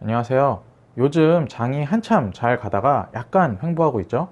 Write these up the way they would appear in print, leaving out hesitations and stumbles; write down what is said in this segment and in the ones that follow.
안녕하세요. 요즘 장이 한참 잘 가다가 약간 횡보하고 있죠.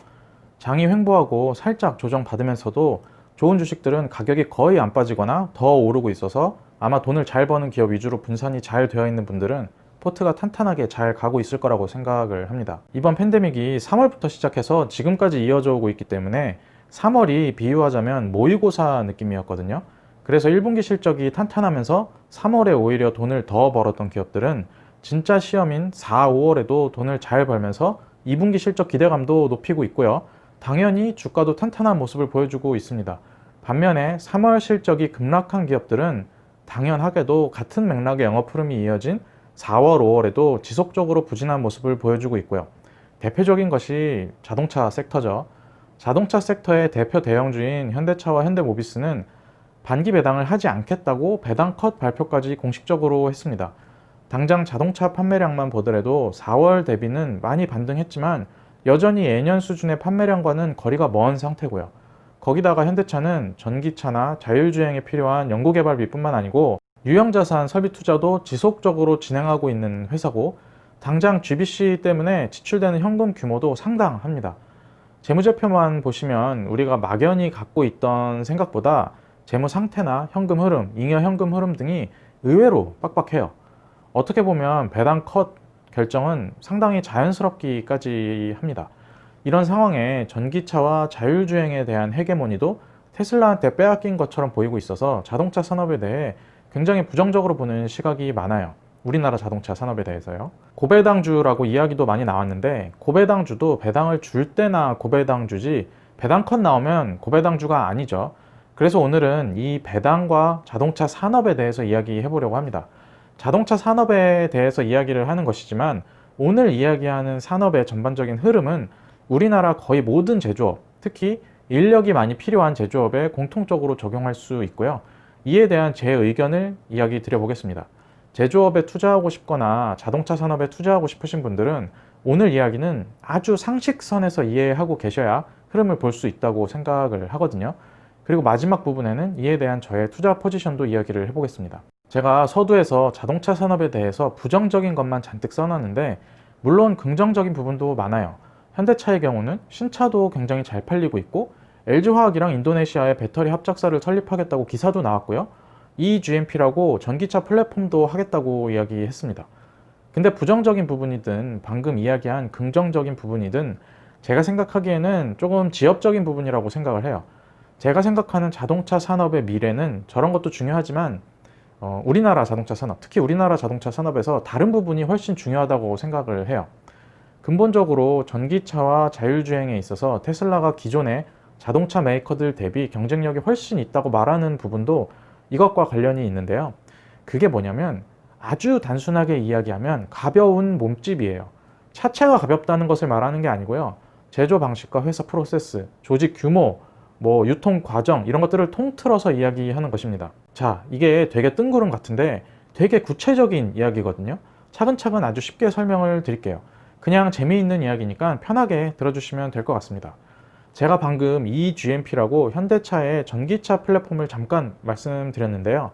장이 횡보하고 살짝 조정받으면서도 좋은 주식들은 가격이 거의 안 빠지거나 더 오르고 있어서 아마 돈을 잘 버는 기업 위주로 분산이 잘 되어 있는 분들은 포트가 탄탄하게 잘 가고 있을 거라고 생각을 합니다. 이번 팬데믹이 3월부터 시작해서 지금까지 이어져 오고 있기 때문에 3월이 비유하자면 모의고사 느낌이었거든요. 그래서 1분기 실적이 탄탄하면서 3월에 오히려 돈을 더 벌었던 기업들은 진짜 시험인 4, 5월에도 돈을 잘 벌면서 2분기 실적 기대감도 높이고 있고요. 당연히 주가도 탄탄한 모습을 보여주고 있습니다. 반면에 3월 실적이 급락한 기업들은 당연하게도 같은 맥락의 영업 흐름이 이어진 4월, 5월에도 지속적으로 부진한 모습을 보여주고 있고요. 대표적인 것이 자동차 섹터죠. 자동차 섹터의 대표 대형주인 현대차와 현대모비스는 반기 배당을 하지 않겠다고 배당 컷 발표까지 공식적으로 했습니다. 당장 자동차 판매량만 보더라도 4월 대비는 많이 반등했지만 여전히 예년 수준의 판매량과는 거리가 먼 상태고요. 거기다가 현대차는 전기차나 자율주행에 필요한 연구개발비뿐만 아니고 유형자산 설비 투자도 지속적으로 진행하고 있는 회사고, 당장 GBC 때문에 지출되는 현금 규모도 상당합니다. 재무제표만 보시면 우리가 막연히 갖고 있던 생각보다 재무 상태나 현금 흐름, 잉여 현금 흐름 등이 의외로 빡빡해요. 어떻게 보면 배당 컷 결정은 상당히 자연스럽기까지 합니다. 이런 상황에 전기차와 자율주행에 대한 헤게모니도 테슬라한테 빼앗긴 것처럼 보이고 있어서 자동차 산업에 대해 굉장히 부정적으로 보는 시각이 많아요. 우리나라 자동차 산업에 대해서요. 고배당주라고 이야기도 많이 나왔는데, 고배당주도 배당을 줄 때나 고배당주지 배당 컷 나오면 고배당주가 아니죠. 그래서 오늘은 이 배당과 자동차 산업에 대해서 이야기해 보려고 합니다. 자동차 산업에 대해서 이야기를 하는 것이지만 오늘 이야기하는 산업의 전반적인 흐름은 우리나라 거의 모든 제조업, 특히 인력이 많이 필요한 제조업에 공통적으로 적용할 수 있고요. 이에 대한 제 의견을 이야기 드려보겠습니다. 제조업에 투자하고 싶거나 자동차 산업에 투자하고 싶으신 분들은 오늘 이야기는 아주 상식선에서 이해하고 계셔야 흐름을 볼 수 있다고 생각을 하거든요. 그리고 마지막 부분에는 이에 대한 저의 투자 포지션도 이야기를 해보겠습니다. 제가 서두에서 자동차 산업에 대해서 부정적인 것만 잔뜩 써놨는데 물론 긍정적인 부분도 많아요. 현대차의 경우는 신차도 굉장히 잘 팔리고 있고 LG화학이랑 인도네시아의 배터리 합작사를 설립하겠다고 기사도 나왔고요. eGMP라고 전기차 플랫폼도 하겠다고 이야기했습니다. 근데 부정적인 부분이든 방금 이야기한 긍정적인 부분이든 제가 생각하기에는 조금 지엽적인 부분이라고 생각을 해요. 제가 생각하는 자동차 산업의 미래는 저런 것도 중요하지만 우리나라 자동차 산업, 특히 우리나라 자동차 산업에서 다른 부분이 훨씬 중요하다고 생각을 해요. 근본적으로 전기차와 자율주행에 있어서 테슬라가 기존의 자동차 메이커들 대비 경쟁력이 훨씬 있다고 말하는 부분도 이것과 관련이 있는데요. 그게 뭐냐면 아주 단순하게 이야기하면 가벼운 몸집이에요. 차체가 가볍다는 것을 말하는 게 아니고요. 제조 방식과 회사 프로세스, 조직 규모, 유통 과정 이런 것들을 통틀어서 이야기하는 것입니다. 자, 이게 되게 뜬구름 같은데 되게 구체적인 이야기거든요. 차근차근 아주 쉽게 설명을 드릴게요. 그냥 재미있는 이야기니까 편하게 들어주시면 될 것 같습니다. 제가 방금 eGMP라고 현대차의 전기차 플랫폼을 잠깐 말씀드렸는데요.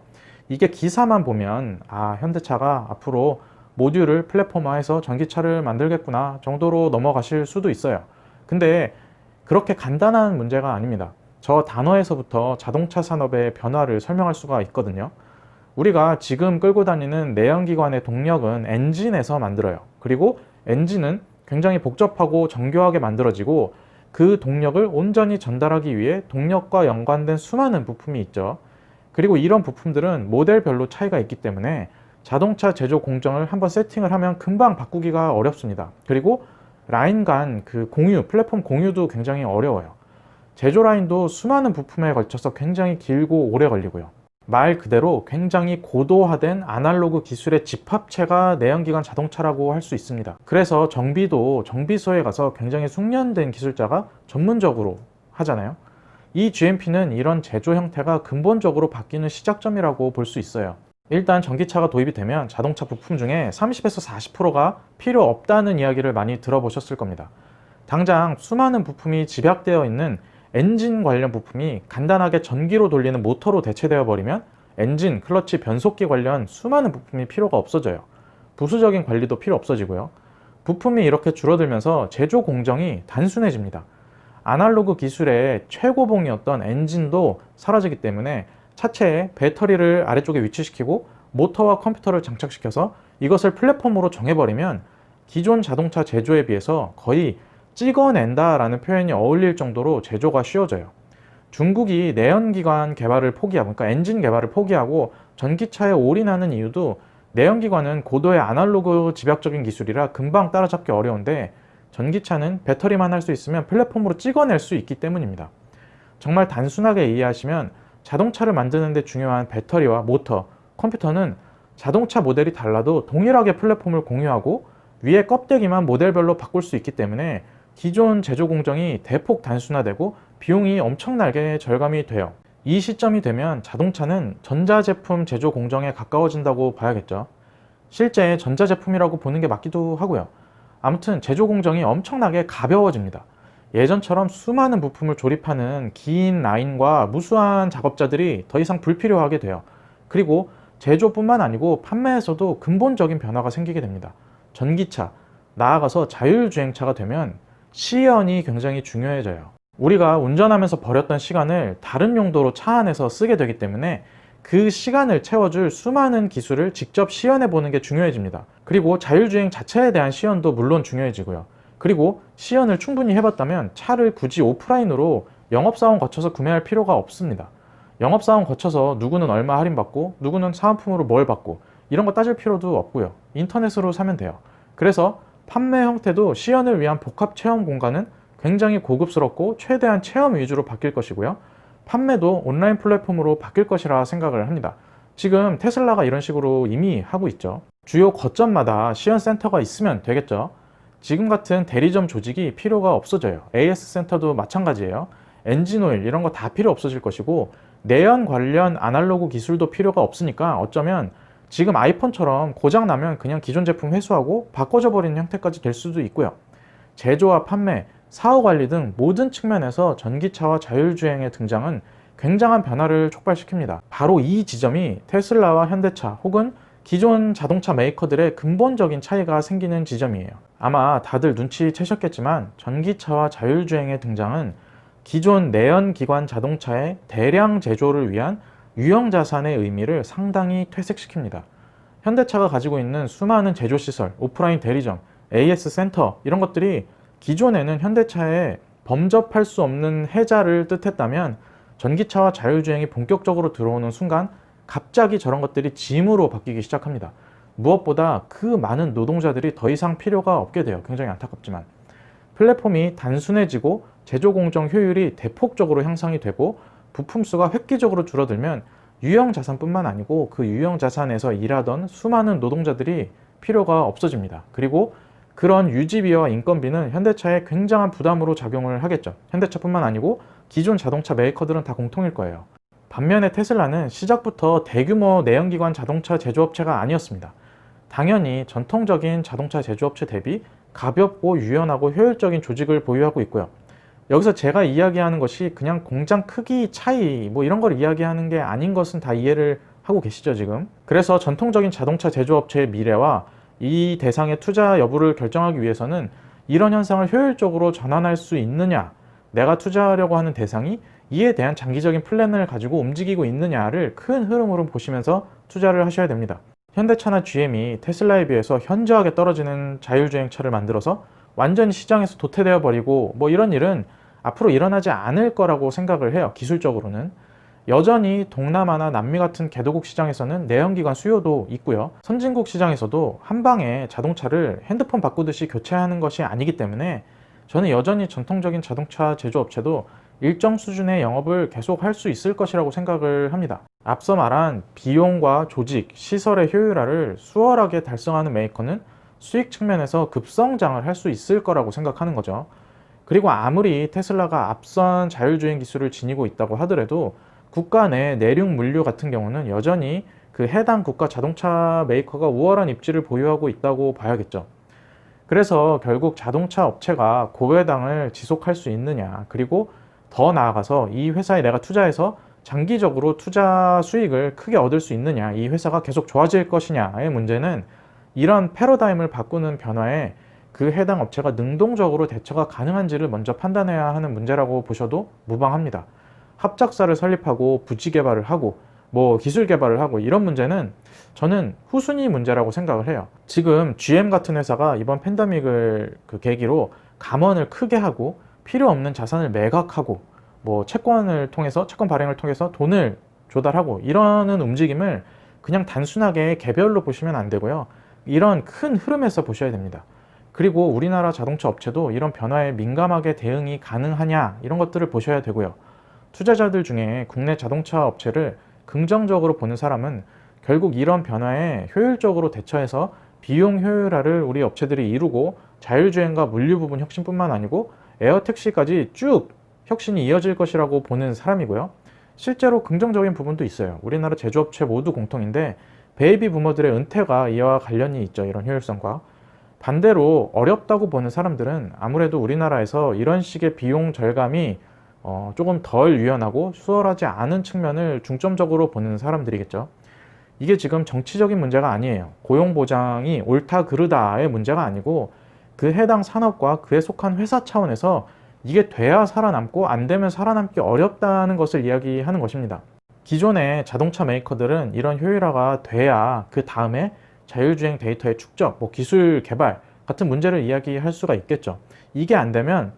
이게 기사만 보면 현대차가 앞으로 모듈을 플랫폼화해서 전기차를 만들겠구나 정도로 넘어가실 수도 있어요. 근데 그렇게 간단한 문제가 아닙니다. 저 단어에서부터 자동차 산업의 변화를 설명할 수가 있거든요. 우리가 지금 끌고 다니는 내연기관의 동력은 엔진에서 만들어요. 그리고 엔진은 굉장히 복잡하고 정교하게 만들어지고 그 동력을 온전히 전달하기 위해 동력과 연관된 수많은 부품이 있죠. 그리고 이런 부품들은 모델별로 차이가 있기 때문에 자동차 제조 공정을 한번 세팅을 하면 금방 바꾸기가 어렵습니다. 그리고 라인 간 그 플랫폼 공유도 굉장히 어려워요. 제조 라인도 수많은 부품에 걸쳐서 굉장히 길고 오래 걸리고요. 말 그대로 굉장히 고도화된 아날로그 기술의 집합체가 내연기관 자동차라고 할 수 있습니다. 그래서 정비도 정비소에 가서 굉장히 숙련된 기술자가 전문적으로 하잖아요. 이 GMP는 이런 제조 형태가 근본적으로 바뀌는 시작점이라고 볼 수 있어요. 일단 전기차가 도입이 되면 자동차 부품 중에 30에서 40%가 필요 없다는 이야기를 많이 들어보셨을 겁니다. 당장 수많은 부품이 집약되어 있는 엔진 관련 부품이 간단하게 전기로 돌리는 모터로 대체되어 버리면 엔진, 클러치, 변속기 관련 수많은 부품이 필요가 없어져요. 부수적인 관리도 필요 없어지고요. 부품이 이렇게 줄어들면서 제조 공정이 단순해집니다. 아날로그 기술의 최고봉이었던 엔진도 사라지기 때문에 차체에 배터리를 아래쪽에 위치시키고 모터와 컴퓨터를 장착시켜서 이것을 플랫폼으로 정해버리면 기존 자동차 제조에 비해서 거의 찍어낸다라는 표현이 어울릴 정도로 제조가 쉬워져요. 중국이 내연기관 개발을 포기하고, 그러니까 엔진 개발을 포기하고 전기차에 올인하는 이유도 내연기관은 고도의 아날로그 집약적인 기술이라 금방 따라잡기 어려운데 전기차는 배터리만 할 수 있으면 플랫폼으로 찍어낼 수 있기 때문입니다. 정말 단순하게 이해하시면 자동차를 만드는 데 중요한 배터리와 모터, 컴퓨터는 자동차 모델이 달라도 동일하게 플랫폼을 공유하고 위에 껍데기만 모델별로 바꿀 수 있기 때문에 기존 제조 공정이 대폭 단순화되고 비용이 엄청나게 절감이 돼요. 이 시점이 되면 자동차는 전자제품 제조 공정에 가까워진다고 봐야겠죠. 실제 전자제품이라고 보는 게 맞기도 하고요. 아무튼 제조 공정이 엄청나게 가벼워집니다. 예전처럼 수많은 부품을 조립하는 긴 라인과 무수한 작업자들이 더 이상 불필요하게 돼요. 그리고 제조뿐만 아니고 판매에서도 근본적인 변화가 생기게 됩니다. 전기차, 나아가서 자율주행차가 되면 시연이 굉장히 중요해져요. 우리가 운전하면서 버렸던 시간을 다른 용도로 차 안에서 쓰게 되기 때문에 그 시간을 채워줄 수많은 기술을 직접 시연해 보는 게 중요해집니다. 그리고 자율주행 자체에 대한 시연도 물론 중요해지고요. 그리고 시연을 충분히 해봤다면 차를 굳이 오프라인으로 영업사원 거쳐서 구매할 필요가 없습니다. 영업사원 거쳐서 누구는 얼마 할인받고 누구는 사은품으로 뭘 받고 이런 거 따질 필요도 없고요. 인터넷으로 사면 돼요. 그래서 판매 형태도 시연을 위한 복합 체험 공간은 굉장히 고급스럽고 최대한 체험 위주로 바뀔 것이고요. 판매도 온라인 플랫폼으로 바뀔 것이라 생각을 합니다. 지금 테슬라가 이런 식으로 이미 하고 있죠. 주요 거점마다 시연 센터가 있으면 되겠죠. 지금 같은 대리점 조직이 필요가 없어져요. AS 센터도 마찬가지예요. 엔진오일 이런 거 다 필요 없어질 것이고 내연 관련 아날로그 기술도 필요가 없으니까 어쩌면 지금 아이폰처럼 고장나면 그냥 기존 제품 회수하고 바꿔줘 버리는 형태까지 될 수도 있고요. 제조와 판매, 사후 관리 등 모든 측면에서 전기차와 자율주행의 등장은 굉장한 변화를 촉발시킵니다. 바로 이 지점이 테슬라와 현대차 혹은 기존 자동차 메이커들의 근본적인 차이가 생기는 지점이에요. 아마 다들 눈치채셨겠지만 전기차와 자율주행의 등장은 기존 내연기관 자동차의 대량 제조를 위한 유형자산의 의미를 상당히 퇴색시킵니다. 현대차가 가지고 있는 수많은 제조시설, 오프라인 대리점, AS 센터 이런 것들이 기존에는 현대차에 범접할 수 없는 혜자를 뜻했다면 전기차와 자율주행이 본격적으로 들어오는 순간 갑자기 저런 것들이 짐으로 바뀌기 시작합니다. 무엇보다 그 많은 노동자들이 더 이상 필요가 없게 돼요. 굉장히 안타깝지만. 플랫폼이 단순해지고 제조 공정 효율이 대폭적으로 향상이 되고 부품 수가 획기적으로 줄어들면 유형 자산뿐만 아니고 그 유형 자산에서 일하던 수많은 노동자들이 필요가 없어집니다. 그리고 그런 유지비와 인건비는 현대차에 굉장한 부담으로 작용을 하겠죠. 현대차뿐만 아니고 기존 자동차 메이커들은 다 공통일 거예요. 반면에 테슬라는 시작부터 대규모 내연기관 자동차 제조업체가 아니었습니다. 당연히 전통적인 자동차 제조업체 대비 가볍고 유연하고 효율적인 조직을 보유하고 있고요. 여기서 제가 이야기하는 것이 그냥 공장 크기 차이 뭐 이런 걸 이야기하는 게 아닌 것은 다 이해를 하고 계시죠 지금? 그래서 전통적인 자동차 제조업체의 미래와 이 대상의 투자 여부를 결정하기 위해서는 이런 현상을 효율적으로 전환할 수 있느냐, 내가 투자하려고 하는 대상이 이에 대한 장기적인 플랜을 가지고 움직이고 있느냐를 큰 흐름으로 보시면서 투자를 하셔야 됩니다. 현대차나 GM이 테슬라에 비해서 현저하게 떨어지는 자율주행차를 만들어서 완전히 시장에서 도태되어 버리고 뭐 이런 일은 앞으로 일어나지 않을 거라고 생각을 해요. 기술적으로는. 여전히 동남아나 남미 같은 개도국 시장에서는 내연기관 수요도 있고요. 선진국 시장에서도 한 방에 자동차를 핸드폰 바꾸듯이 교체하는 것이 아니기 때문에 저는 여전히 전통적인 자동차 제조업체도 일정 수준의 영업을 계속 할 수 있을 것이라고 생각을 합니다. 앞서 말한 비용과 조직, 시설의 효율화를 수월하게 달성하는 메이커는 수익 측면에서 급성장을 할 수 있을 거라고 생각하는 거죠. 그리고 아무리 테슬라가 앞선 자율주행 기술을 지니고 있다고 하더라도 국가 내 내륙 물류 같은 경우는 여전히 그 해당 국가 자동차 메이커가 우월한 입지를 보유하고 있다고 봐야겠죠. 그래서 결국 자동차 업체가 고배당을 지속할 수 있느냐, 그리고 더 나아가서 이 회사에 내가 투자해서 장기적으로 투자 수익을 크게 얻을 수 있느냐, 이 회사가 계속 좋아질 것이냐의 문제는 이런 패러다임을 바꾸는 변화에 그 해당 업체가 능동적으로 대처가 가능한지를 먼저 판단해야 하는 문제라고 보셔도 무방합니다. 합작사를 설립하고 부지 개발을 하고 뭐 기술 개발을 하고 이런 문제는 저는 후순위 문제라고 생각을 해요. 지금 GM 같은 회사가 이번 팬데믹을 그 계기로 감원을 크게 하고 필요 없는 자산을 매각하고 뭐 채권 발행을 통해서 돈을 조달하고 이러는 움직임을 그냥 단순하게 개별로 보시면 안 되고요. 이런 큰 흐름에서 보셔야 됩니다. 그리고 우리나라 자동차 업체도 이런 변화에 민감하게 대응이 가능하냐 이런 것들을 보셔야 되고요. 투자자들 중에 국내 자동차 업체를 긍정적으로 보는 사람은 결국 이런 변화에 효율적으로 대처해서 비용 효율화를 우리 업체들이 이루고 자율주행과 물류 부분 혁신뿐만 아니고 에어택시까지 쭉 혁신이 이어질 것이라고 보는 사람이고요. 실제로 긍정적인 부분도 있어요. 우리나라 제조업체 모두 공통인데 베이비 부머들의 은퇴가 이와 관련이 있죠. 이런 효율성과. 반대로 어렵다고 보는 사람들은 아무래도 우리나라에서 이런 식의 비용 절감이 조금 덜 유연하고 수월하지 않은 측면을 중점적으로 보는 사람들이겠죠. 이게 지금 정치적인 문제가 아니에요. 고용보장이 옳다 그르다의 문제가 아니고 그 해당 산업과 그에 속한 회사 차원에서 이게 돼야 살아남고 안 되면 살아남기 어렵다는 것을 이야기하는 것입니다. 기존의 자동차 메이커들은 이런 효율화가 돼야 그 다음에 자율주행 데이터의 축적, 뭐 기술 개발 같은 문제를 이야기할 수가 있겠죠. 이게 안 되면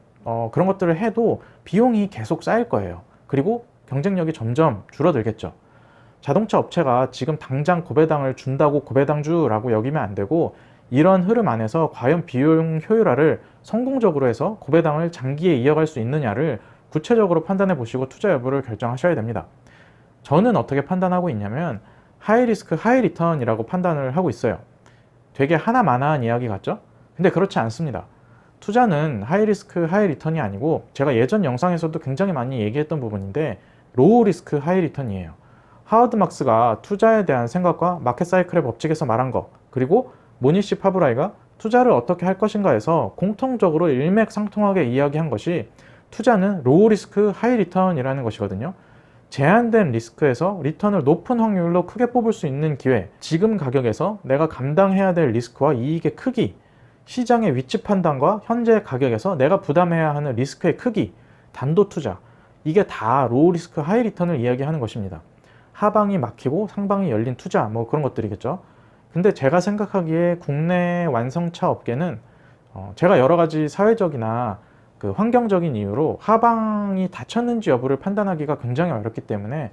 그런 것들을 해도 비용이 계속 쌓일 거예요. 그리고 경쟁력이 점점 줄어들겠죠. 자동차 업체가 지금 당장 고배당을 준다고 고배당주라고 여기면 안 되고 이런 흐름 안에서 과연 비용 효율화를 성공적으로 해서 고배당을 장기에 이어갈 수 있느냐를 구체적으로 판단해 보시고 투자 여부를 결정하셔야 됩니다. 저는 어떻게 판단하고 있냐면 하이 리스크 하이 리턴이라고 판단을 하고 있어요. 되게 하나마나한 이야기 같죠? 근데 그렇지 않습니다. 투자는 하이 리스크 하이 리턴이 아니고 제가 예전 영상에서도 굉장히 많이 얘기했던 부분인데 로우 리스크 하이 리턴이에요. 하워드 막스가 투자에 대한 생각과 마켓 사이클의 법칙에서 말한 거, 그리고 모니시 파브라이가 투자를 어떻게 할 것인가에서 공통적으로 일맥상통하게 이야기한 것이 투자는 로우 리스크 하이 리턴이라는 것이거든요. 제한된 리스크에서 리턴을 높은 확률로 크게 뽑을 수 있는 기회, 지금 가격에서 내가 감당해야 될 리스크와 이익의 크기, 시장의 위치 판단과 현재 가격에서 내가 부담해야 하는 리스크의 크기, 단도 투자, 이게 다 로우 리스크 하이 리턴을 이야기하는 것입니다. 하방이 막히고 상방이 열린 투자, 뭐 그런 것들이겠죠. 근데 제가 생각하기에 국내 완성차 업계는 제가 여러 가지 사회적이나 그 환경적인 이유로 하방이 닫혔는지 여부를 판단하기가 굉장히 어렵기 때문에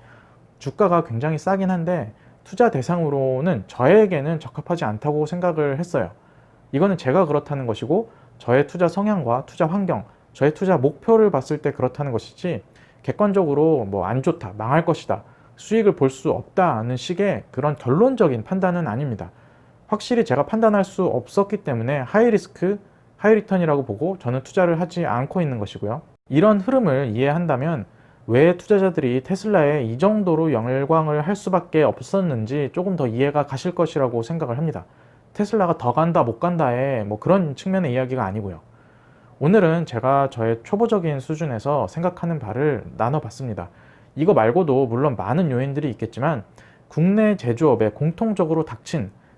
주가가 굉장히 싸긴 한데 투자 대상으로는 저에게는 적합하지 않다고 생각을 했어요. 이거는 제가 그렇다는 것이고 저의 투자 성향과 투자 환경, 저의 투자 목표를 봤을 때 그렇다는 것이지 객관적으로 뭐 안 좋다, 망할 것이다, 수익을 볼 수 없다는 식의 그런 결론적인 판단은 아닙니다. 확실히 제가 판단할 수 없었기 때문에 하이 리스크, 하이 리턴이라고 보고 저는 투자를 하지 않고 있는 것이고요. 이런 흐름을 이해한다면 왜 투자자들이 테슬라에 이 정도로 열광을 할 수밖에 없었는지 조금 더 이해가 가실 것이라고 생각을 합니다. 테슬라가 더 간다 못 간다의 뭐 그런 측면의 이야기가 아니고요. 오늘은 제가 저의 초보적인 수준에서 생각하는 바를 나눠봤습니다. 이거 말고도 물론 많은 요인들이 있겠지만 국내 제조업에 공통적으로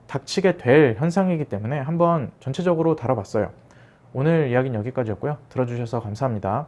닥치게 될 현상이기 때문에 한번 전체적으로 다뤄봤어요. 오늘 이야기는 여기까지였고요. 들어주셔서 감사합니다.